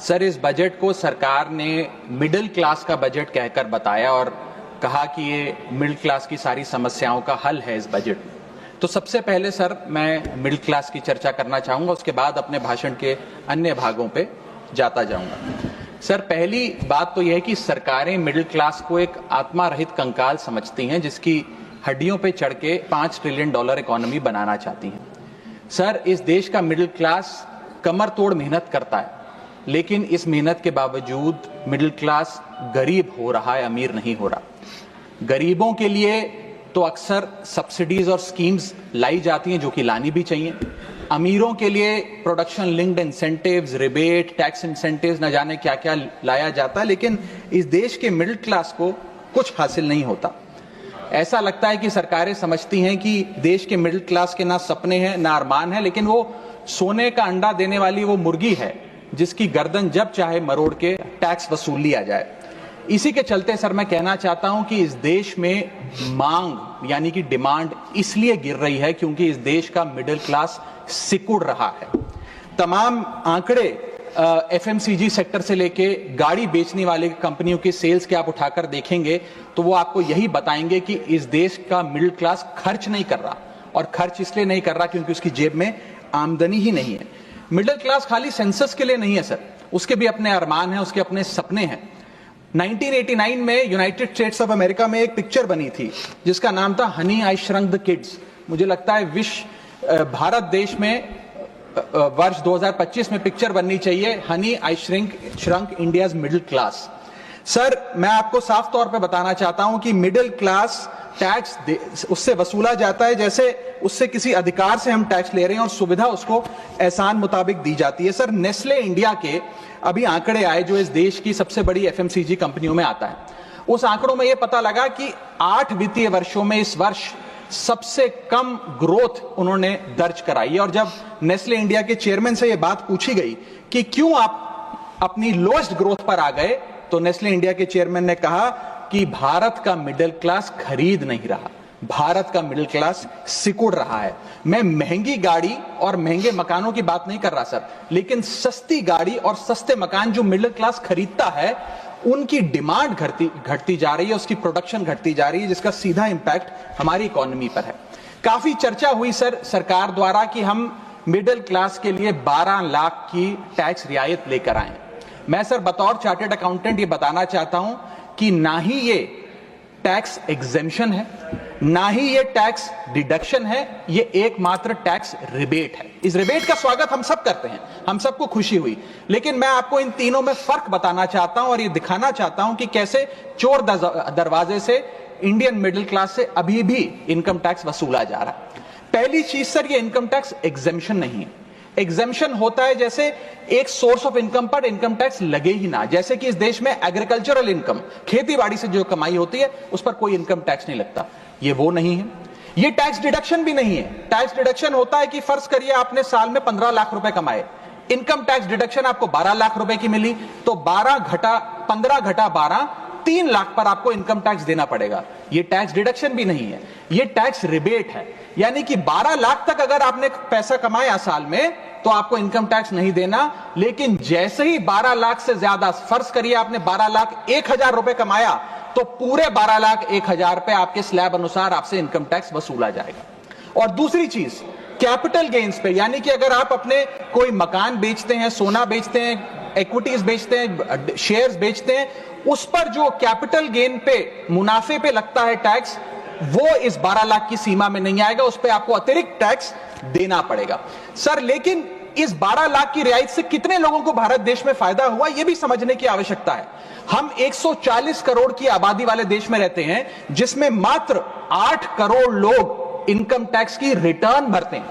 Sir, इस budget को सरकार ने मिडिल क्लास का बजट कहकर बताया और कहा कि ये मिडिल क्लास की सारी समस्याओं का हल है इस बजट में। तो सबसे पहले सर मैं मिडिल क्लास की चर्चा करना चाहूंगा, उसके बाद अपने भाषण के अन्य भागों पे जाता जाऊंगा। सर, पहली बात तो यह है कि सरकारें मिडिल क्लास को एक आत्मा रहित कंकाल समझती हैं जिसकी हड्डियों पे चढ़ के $5 ट्रिलियन इकोनॉमी बनाना चाहती हैं। सर, इस देश का मिडिल क्लास कमर तोड़ मेहनत करता है, लेकिन इस मेहनत के बावजूद मिडिल क्लास गरीब हो रहा है, अमीर नहीं हो रहा। गरीबों के लिए तो अक्सर सब्सिडीज और स्कीम्स लाई जाती हैं जो कि लानी भी चाहिए। अमीरों के लिए production linked incentives, rebate, tax incentives, न जाने क्या क्या लाया जाता है, लेकिन इस देश के मिडिल क्लास को कुछ हासिल नहीं होता। ऐसा लगता है कि सरकारें समझती हैं कि देश के मिडिल क्लास के ना सपने हैं ना अरमान है, लेकिन वो सोने का अंडा देने वाली वो मुर्गी है जिसकी गर्दन जब चाहे मरोड़ के टैक्स वसूल लिया जाए। इसी के चलते सर मैं कहना चाहता हूं कि इस देश में मांग यानी कि डिमांड इसलिए गिर रही है क्योंकि इस देश का मिडिल क्लास सिकुड़ रहा है। तमाम आंकड़े एफएमसीजी सेक्टर से लेके गाड़ी बेचने वाले कंपनियों की सेल्स के आप उठाकर देखेंगे तो वो आपको यही बताएंगे कि इस देश का मिडिल क्लास खर्च नहीं कर रहा, और खर्च इसलिए नहीं कर रहा क्योंकि उसकी जेब में आमदनी ही नहीं है। मिडिल क्लास खाली सेंसस के लिए नहीं है सर, उसके भी अपने अरमान हैं, उसके अपने सपने हैं। 1989 में यूनाइटेड स्टेट्स ऑफ अमेरिका में एक पिक्चर बनी थी जिसका नाम था Honey I shrunk the kids. मुझे लगता है भारत देश में वर्ष 2025 में पिक्चर बननी चाहिए honey I shrunk India's middle class. Sir, मैं आपको साफ तौर पे बताना चाहता हूं कि मिडिल क्लास टैक्स उससे वसूला जाता है जैसे उससे किसी अधिकार से हम टैक्स ले रहे हैं और सुविधा उसको एहसान मुताबिक दी जाती है। सर, नेस्ले इंडिया के अभी आंकड़े आए जो इस देश की सबसे बड़ी एफएमसीजी कंपनियों में आता है। उस आंकड़ों में यह पता लगा कि 8 वित्तीय वर्षों में इस वर्ष सबसे कम ग्रोथ उन्होंने दर्ज कराई है। और जब नेस्ले इंडिया के चेयरमैन से यह बात पूछी गई कि क्यों आप अपनी लोएस्ट ग्रोथ पर आ गए, तो नेस्ले इंडिया के चेयरमैन ने कहा कि भारत का मिडिल क्लास खरीद नहीं रहा, भारत का मिडिल क्लास सिकुड़ रहा है। मैं महंगी गाड़ी और महंगे मकानों की बात नहीं कर रहा सर, लेकिन सस्ती गाड़ी और सस्ते मकान जो मिडिल क्लास खरीदता है उनकी डिमांड घटती जा रही है, उसकी प्रोडक्शन घटती जा रही है, जिसका सीधा इंपैक्ट हमारी इकोनॉमी पर है। काफी चर्चा हुई सर सरकार द्वारा कि हम मिडिल क्लास के लिए 12 लाख की टैक्स रियायत लेकर आए। मैं सर बतौर चार्टर्ड अकाउंटेंट ये बताना चाहता हूं कि ना ही ये टैक्स एग्जेम्पशन है, ना ही ये टैक्स डिडक्शन है, ये एकमात्र टैक्स रिबेट है। इस रिबेट का स्वागत हम सब करते हैं, हम सबको खुशी हुई, लेकिन मैं आपको इन तीनों में फर्क बताना चाहता हूं और ये दिखाना चाहता हूं कि कैसे चोर दरवाजे से इंडियन मिडिल क्लास से अभी भी इनकम टैक्स वसूला जा रहा है। पहली चीज सर, ये इनकम टैक्स एग्जेम्पशन नहीं है। एग्जेम्पशन होता है जैसे एक सोर्स ऑफ इनकम पर इनकम टैक्स लगे ही ना, जैसे कि इस देश में एग्रीकल्चरल इनकम, खेती बाड़ी से जो कमाई होती है उस पर कोई इनकम टैक्स नहीं लगता। ये वो नहीं है। ये टैक्स डिडक्शन भी नहीं है। टैक्स डिडक्शन होता है कि फर्ज करिए आपने साल में 15 लाख रुपए कमाए, इनकम टैक्स डिडक्शन आपको 12 लाख रुपए की मिली, तो 15 घटा 12 3 लाख पर आपको इनकम टैक्स देना पड़ेगा। ये टैक्स डिडक्शन भी नहीं है, ये टैक्स रिबेट है। यानी कि 12 लाख तक अगर आपने पैसा कमाया साल में तो आपको इनकम टैक्स नहीं देना, लेकिन जैसे ही 12 लाख से ज्यादा, फर्ज करिए आपने 12 लाख 1,000 रुपए कमाया, तो पूरे 12 लाख 1,000 पे आपके स्लैब अनुसार आपसे इनकम टैक्स वसूला जाएगा। और दूसरी चीज, कैपिटल गेन्स पे, यानी कि अगर आप अपने कोई मकान बेचते हैं, सोना बेचते हैं, इक्विटीज बेचते हैं, शेयर्स बेचते हैं, उस पर जो कैपिटल गेन पे, मुनाफे पे लगता है टैक्स, वो इस 12 लाख की सीमा में नहीं आएगा, उस पर आपको अतिरिक्त टैक्स देना पड़ेगा। सर, लेकिन इस 12 लाख की रियायत से कितने लोगों को भारत देश में फायदा हुआ, यह भी समझने की आवश्यकता है। हम 140 करोड़ की आबादी वाले देश में रहते हैं जिसमें मात्र 8 करोड़ लोग इनकम टैक्स की रिटर्न भरते हैं,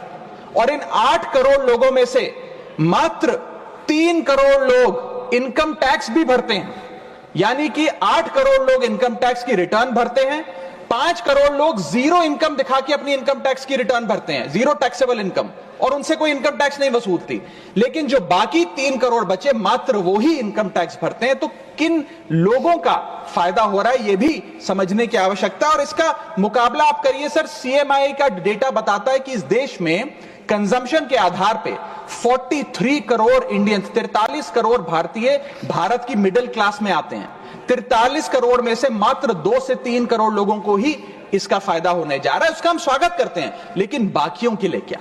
और इन 8 करोड़ लोगों में से मात्र 3 करोड़ लोग इनकम टैक्स भी भरते हैं। यानी कि 8 करोड़ लोग इनकम टैक्स की रिटर्न भरते हैं, 5 करोड़ लोग जीरो इनकम दिखा के अपनी इनकम टैक्स की रिटर्न भरते हैं, जीरो टैक्सेबल इनकम। और उनसे कोई इनकम टैक्स नहीं वसूलती, लेकिन जो बाकी 3 करोड़ बचे मात्र वो ही इनकम टैक्स भरते हैं। तो किन लोगों का फायदा हो रहा है ये भी समझने की आवश्यकता है। और इसका मुकाबला आप करिए सर, सीएमआई का डेटा बताता है कि इस देश में कंजम्पशन के आधार पे 43 करोड़ इंडियंस, 43 करोड़ भारतीय भारत की मिडिल क्लास में आते हैं। 43 करोड़ में से मात्र 2 से 3 करोड़ लोगों को ही इसका फायदा होने जा रहा है। उसका हम स्वागत करते हैं, लेकिन बाकियों के लिए क्या?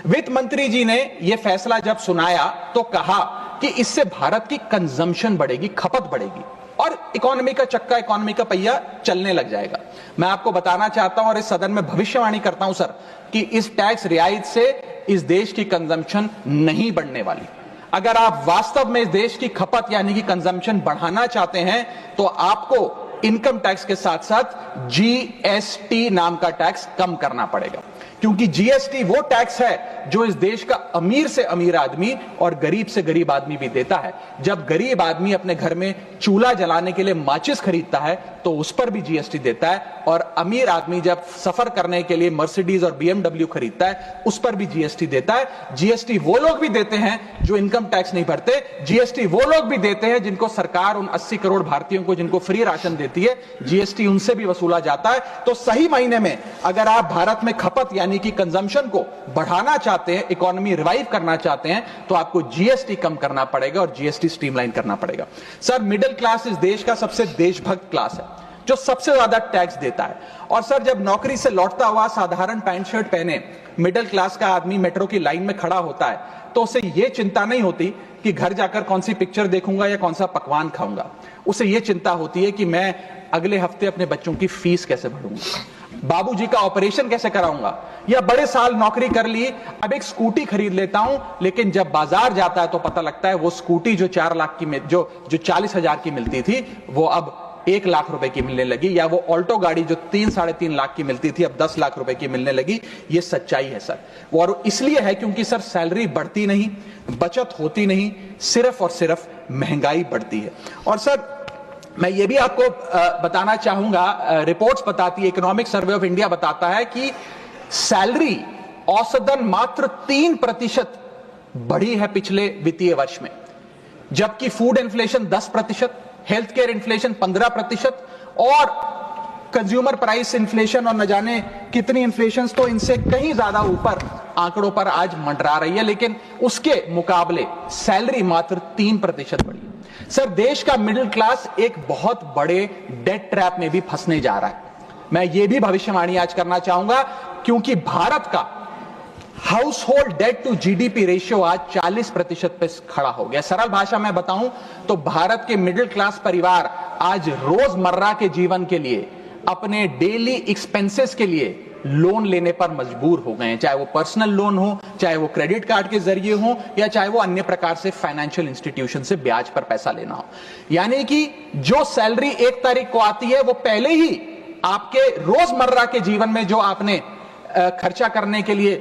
वित्त मंत्री जी ने यह फैसला जब सुनाया तो कहा कि इससे भारत की कंजम्पशन बढ़ेगी, खपत बढ़ेगी और इकोनॉमी का चक्का, इकोनॉमी का पहिया चलने लग जाएगा। मैं आपको बताना चाहता हूं और इस सदन में भविष्यवाणी करता हूं सर कि इस टैक्स रियायत से इस देश की कंजम्पशन नहीं बढ़ने वाली। अगर आप वास्तव में इस देश की खपत यानी कि कंजम्पशन बढ़ाना चाहते हैं तो आपको इनकम टैक्स के साथ साथ जीएसटी नाम का टैक्स कम करना पड़ेगा, क्योंकि जीएसटी वो टैक्स है जो इस देश का अमीर से अमीर आदमी और गरीब से गरीब आदमी भी देता है। जब गरीब आदमी अपने घर में चूल्हा जलाने के लिए माचिस खरीदता है तो उस पर भी जीएसटी देता है, और अमीर आदमी जब सफर करने के लिए मर्सिडीज और बीएमडब्ल्यू खरीदता है उस पर भी जीएसटी देता है। जीएसटी वो लोग भी देते हैं जो इनकम टैक्स नहीं भरते, जीएसटी वो लोग भी देते हैं जिनको सरकार, उन 80 करोड़ भारतीयों को जिनको फ्री राशन देती है, जीएसटी उनसे भी वसूला जाता है। तो सही मायने में अगर आप भारत में खपत यानी कि कंजम्पशन को बढ़ाना चाहते हैं, इकोनॉमी रिवाइव करना चाहते हैं, तो आपको जीएसटी कम करना पड़ेगा और जीएसटी स्ट्रीमलाइन करना पड़ेगा। सर, मिडिल क्लास इस देश का सबसे देशभक्त क्लास है जो सबसे ज्यादा टैक्स देता है। और सर, जब नौकरी से लौटता हुआ साधारण पैंट शर्ट पहने मिडिल क्लास का आदमी मेट्रो की लाइन में खड़ा होता है तो उसे यह चिंता नहीं होती कि घर जाकर कौन सी पिक्चर देखूंगा या कौन सा पकवान खाऊंगा। उसे यह चिंता होती है कि मैं अगले हफ्ते अपने बच्चों की फीस कैसे भरूंगा, बाबूजी का ऑपरेशन कैसे कराऊंगा, या बड़े साल नौकरी कर ली अब एक स्कूटी खरीद लेता हूं, लेकिन जब बाजार जाता है तो पता लगता है वो स्कूटी जो 4 लाख की जो 40,000 की मिलती थी वो अब 1 लाख रुपए की मिलने लगी, या वो ऑल्टो गाड़ी जो 3-3.5 लाख की मिलती थी अब 10 लाख रुपए की मिलने लगी। ये सच्चाई है सर, और इसलिए है क्योंकि सर सैलरी बढ़ती नहीं, बचत होती नहीं, सिर्फ और सिर्फ महंगाई बढ़ती है। और सर, मैं ये भी आपको बताना चाहूंगा, रिपोर्ट्स बताती है, इकोनॉमिक सर्वे ऑफ इंडिया बताता है कि सैलरी औसतन मात्र 3% बढ़ी है पिछले वित्तीय वर्ष में, जबकि food inflation 10%, health care inflation 15% और कंज्यूमर प्राइस इन्फ्लेशन और न जाने कितनी इन्फ्लेशन तो इनसे कहीं ज्यादा ऊपर आंकड़ों पर आज मंडरा रही है, लेकिन उसके मुकाबले सैलरी मात्र 3% बढ़ी। सर, देश का मिडिल क्लास एक बहुत बड़े डेट ट्रैप में भी फंसने जा रहा है। मैं ये भी भविष्यवाणी आज करना चाहूंगा, क्योंकि भारत का household debt to GDP ratio आज 40% पे खड़ा हो गया। सरल भाषा में बताऊं तो भारत के मिडिल क्लास परिवार आज रोजमर्रा के जीवन के लिए, अपने डेली एक्सपेंसेस के लिए लोन लेने पर मजबूर हो गए हैं, चाहे वो पर्सनल लोन हो, चाहे वो क्रेडिट कार्ड के जरिए हो, या चाहे वो अन्य प्रकार से फाइनेंशियल इंस्टीट्यूशन से ब्याज पर पैसा लेना हो। यानी कि जो सैलरी 1 तारीख को आती है वो पहले ही आपके रोजमर्रा के जीवन में जो आपने खर्चा करने के लिए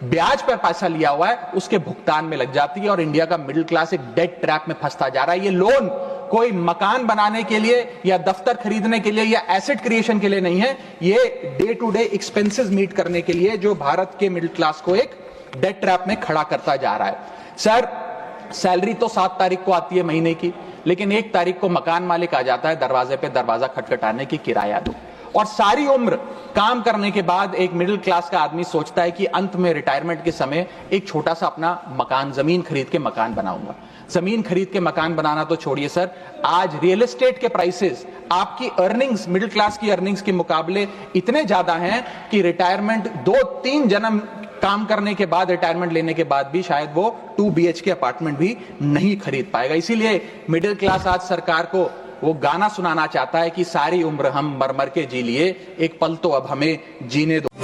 ब्याज पर पैसा लिया हुआ है उसके भुगतान में लग जाती है, और इंडिया का मिडिल क्लास एक डेट ट्रैप में फंसता जा रहा है। ये लोन कोई मकान बनाने के लिए या दफ्तर खरीदने के लिए या एसेट क्रिएशन के लिए नहीं है, ये day to day expenses meet करने के लिए, जो भारत के मिडिल क्लास को एक डेट ट्रैप में खड़ा करता जा रहा है। सर, सैलरी तो 7 तारीख को आती है महीने की, लेकिन 1 तारीख को मकान मालिक आ जाता है दरवाजे पे दरवाजा खटखटाने की किराया दो। और सारी उम्र काम करने के बाद एक मिडिल क्लास का आदमी सोचता है कि अंत में रिटायरमेंट के समय एक छोटा सा अपना मकान, जमीन खरीद के मकान बनाऊंगा। जमीन खरीद के मकान बनाना तो छोड़िए सर, आज रियल एस्टेट के प्राइसेस आपकी अर्निंग्स, मिडिल क्लास की अर्निंग्स के मुकाबले इतने ज्यादा हैं कि रिटायरमेंट 2-3 जन्म काम करने के बाद, रिटायरमेंट लेने के बाद भी शायद वो 2 BHK अपार्टमेंट भी नहीं खरीद पाएगा। इसीलिए मिडिल क्लास आज सरकार को वो गाना सुनाना चाहता है कि सारी उम्र हम मर मर के जी लिए, एक पल तो अब हमें जीने दो।